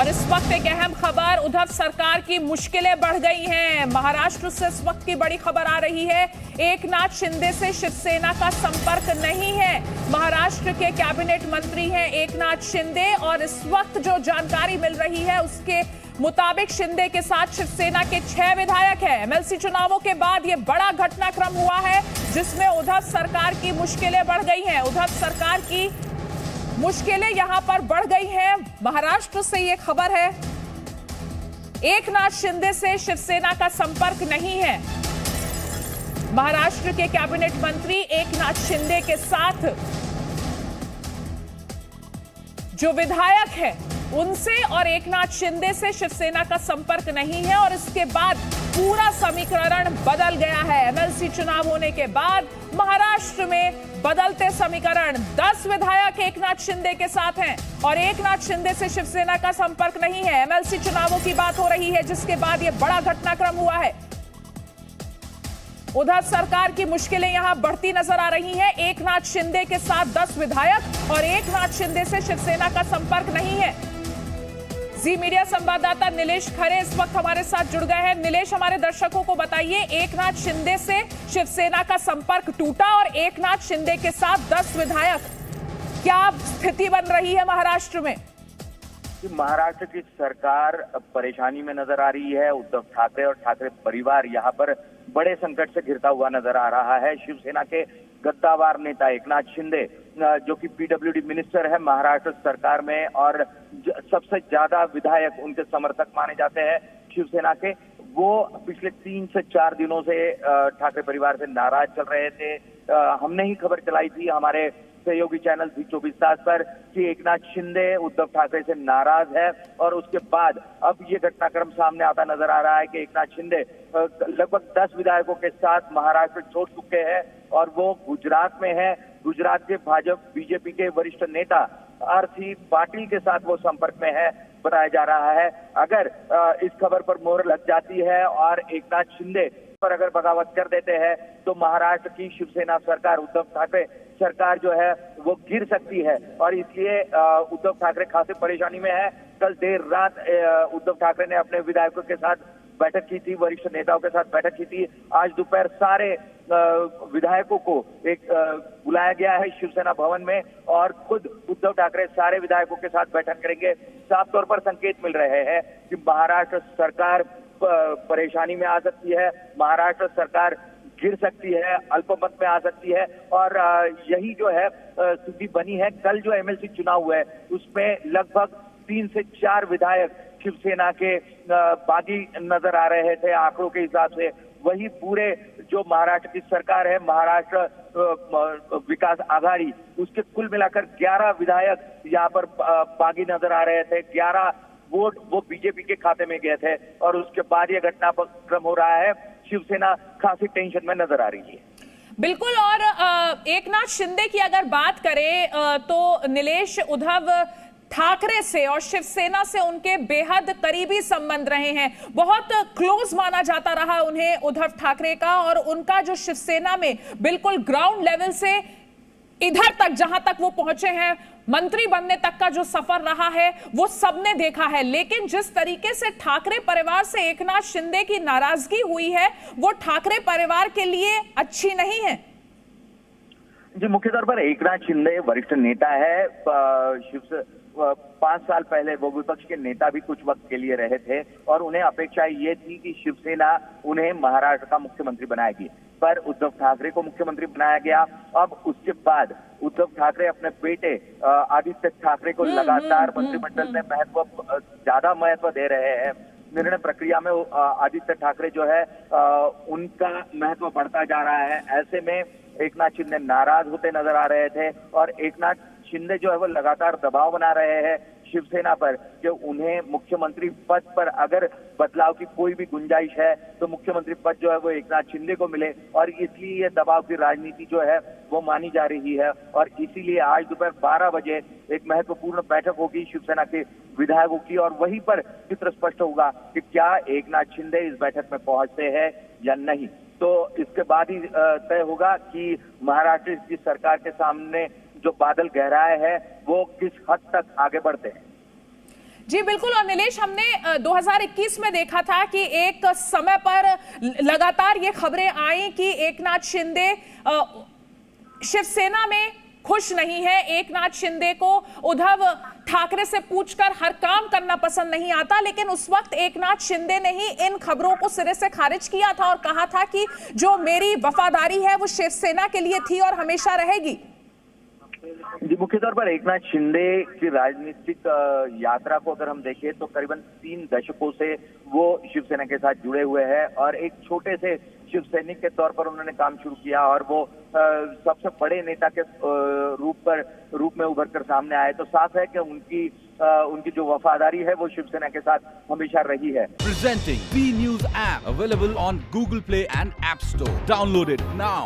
और इस वक्त एक अहम खबर, उद्धव सरकार की मुश्किलें बढ़ गई हैं। महाराष्ट्र से इस वक्त की बड़ी खबर आ रही है। एकनाथ शिंदे से शिवसेना का संपर्क नहीं है। महाराष्ट्र के कैबिनेट मंत्री हैं एकनाथ शिंदे और इस वक्त जो जानकारी मिल रही है उसके मुताबिक शिंदे के साथ शिवसेना के 6 विधायक हैं। एमएलसी चुनावों के बाद यह बड़ा घटनाक्रम हुआ है जिसमें उद्धव सरकार की मुश्किलें बढ़ गई हैं। उद्धव सरकार की मुश्किलें यहां पर बढ़ गई हैं। महाराष्ट्र से यह खबर है, एकनाथ शिंदे से शिवसेना का संपर्क नहीं है। महाराष्ट्र के कैबिनेट मंत्री एकनाथ शिंदे के साथ जो विधायक है उनसे और एकनाथ शिंदे से शिवसेना का संपर्क नहीं है और इसके बाद पूरा समीकरण बदल गया है। एमएलसी चुनाव होने के बाद महाराष्ट्र में बदलते समीकरण, 10 विधायक एकनाथ शिंदे के साथ हैं और एकनाथ शिंदे से शिवसेना का संपर्क नहीं है। एमएलसी चुनावों की बात हो रही है जिसके बाद यह बड़ा घटनाक्रम हुआ है। उद्धव सरकार की मुश्किलें यहां बढ़ती नजर आ रही हैं। एकनाथ शिंदे के साथ 10 विधायक और एकनाथ शिंदे से शिवसेना का संपर्क नहीं है। जी मीडिया संवाददाता नीलेश खरे इस वक्त हमारे साथ जुड़ गए हैं। नीलेश, हमारे दर्शकों को बताइए, एकनाथ शिंदे से शिवसेना का संपर्क टूटा और एकनाथ शिंदे के साथ 10 विधायक, क्या स्थिति बन रही है महाराष्ट्र में? महाराष्ट्र की सरकार परेशानी में नजर आ रही है। उद्धव ठाकरे और ठाकरे परिवार यहाँ पर बड़े संकट से घिरता हुआ नजर आ रहा है। शिवसेना के गद्दावार नेता एकनाथ शिंदे, जो कि पीडब्ल्यूडी मिनिस्टर है महाराष्ट्र सरकार में और सबसे ज्यादा विधायक उनके समर्थक माने जाते हैं शिवसेना के, वो पिछले 3 से 4 दिनों से ठाकरे परिवार से नाराज चल रहे थे। हमने ही खबर चलाई थी हमारे सहयोगी चैनल जी 24 तास पर कि एकनाथ शिंदे उद्धव ठाकरे से नाराज है और उसके बाद अब ये घटनाक्रम सामने आता नजर आ रहा है कि एकनाथ शिंदे लगभग 10 विधायकों के साथ महाराष्ट्र छोड़ चुके हैं और वो गुजरात में है। गुजरात के बीजेपी के वरिष्ठ नेता आरसी पाटिल के साथ वो संपर्क में है बताया जा रहा है। अगर इस खबर पर मोहर लग जाती है और एकनाथ शिंदे पर अगर बगावत कर देते हैं तो महाराष्ट्र की शिवसेना सरकार, उद्धव ठाकरे सरकार जो है वो गिर सकती है और इसलिए उद्धव ठाकरे खासी परेशानी में है। कल देर रात उद्धव ठाकरे ने अपने विधायकों के साथ बैठक की थी, वरिष्ठ नेताओं के साथ बैठक की थी। आज दोपहर सारे विधायकों को एक बुलाया गया है शिवसेना भवन में और खुद उद्धव ठाकरे सारे विधायकों के साथ बैठक करेंगे। साफ तौर पर संकेत मिल रहे हैं कि महाराष्ट्र सरकार परेशानी में आ सकती है, महाराष्ट्र सरकार गिर सकती है, अल्पमत में आ सकती है और यही जो है स्थिति बनी है। कल जो एमएलसी चुनाव हुए उसमें लगभग 3 से 4 विधायक शिवसेना के बागी नजर आ रहे थे आंकड़ों के हिसाब से। वही पूरे जो महाराष्ट्र की सरकार है, महाराष्ट्र विकास आघाड़ी, उसके कुल मिलाकर 11 विधायक यहाँ पर बागी नजर आ रहे थे। 11 वोट वो बीजेपी के खाते में गए थे और उसके बाद ये घटनाक्रम हो रहा है। शिवसेना काफी टेंशन में नजर आ रही है। बिल्कुल, और एकनाथ शिंदे की अगर बात करें तो नीलेश, उद्धव ठाकरे से और शिवसेना से उनके बेहद करीबी संबंध रहे हैं। बहुत क्लोज माना जाता रहा उन्हें उद्धव ठाकरे का और उनका जो शिवसेना में बिल्कुल ग्राउंड लेवल से इधर तक जहां तक वो पहुंचे हैं, मंत्री बनने तक का जो सफर रहा है वो सबने देखा है। लेकिन जिस तरीके से ठाकरे परिवार से एकनाथ शिंदे की नाराजगी हुई है वो ठाकरे परिवार के लिए अच्छी नहीं है। जी, मुख्य तौर पर एकनाथ शिंदे वरिष्ठ नेता है। 5 साल पहले वो विपक्ष के नेता भी कुछ वक्त के लिए रहे थे और उन्हें अपेक्षा ये थी कि शिवसेना उन्हें महाराष्ट्र का मुख्यमंत्री बनाएगी, पर उद्धव ठाकरे को मुख्यमंत्री बनाया गया। अब उसके बाद उद्धव ठाकरे अपने बेटे आदित्य ठाकरे को लगातार मंत्रिमंडल में ज्यादा महत्व दे रहे हैं। निर्णय प्रक्रिया में आदित्य ठाकरे जो है उनका महत्व बढ़ता जा रहा है। ऐसे में एकनाथ शिंदे नाराज होते नजर आ रहे थे और एकनाथ शिंदे जो है वो लगातार दबाव बना रहे हैं शिवसेना पर कि उन्हें मुख्यमंत्री पद पर अगर बदलाव की कोई भी गुंजाइश है तो मुख्यमंत्री पद जो है वो एकनाथ शिंदे को मिले और इसलिए ये दबाव की राजनीति जो है वो मानी जा रही है। और इसीलिए आज दोपहर 12 बजे एक महत्वपूर्ण बैठक होगी शिवसेना के विधायकों की और वहीं पर चित्र स्पष्ट होगा कि क्या एकनाथ शिंदे इस बैठक में पहुंचते हैं या नहीं। तो इसके बाद ही तय होगा कि महाराष्ट्र की सरकार के सामने जो बादल गहराए हैं वो किस हद तक आगे बढ़ते हैं। जी बिल्कुल। और नीलेश, हमने 2021 में देखा था कि एक समय पर लगातार ये खबरें आई कि एकनाथ शिंदे शिवसेना में खुश नहीं है। एकनाथ शिंदे को उद्धव ठाकरे से पूछकर हर काम करना पसंद नहीं आता, लेकिन उस वक्त एकनाथ शिंदे ने ही इन खबरों को सिरे से खारिज किया था और कहा था कि जो मेरी वफादारी है वो शिवसेना के लिए थी और हमेशा रहेगी। जी, मुख्य तौर पर एकनाथ शिंदे की राजनीतिक यात्रा को अगर हम देखें तो करीबन 3 दशकों से वो शिवसेना के साथ जुड़े हुए हैं और एक छोटे से शिव सैनिक के तौर पर उन्होंने काम शुरू किया और वो सबसे बड़े नेता के रूप में उभर कर सामने आए। तो साफ है कि उनकी जो वफादारी है वो शिवसेना के साथ हमेशा रही है। Presenting B News app available on Google Play and App Store. Download it now.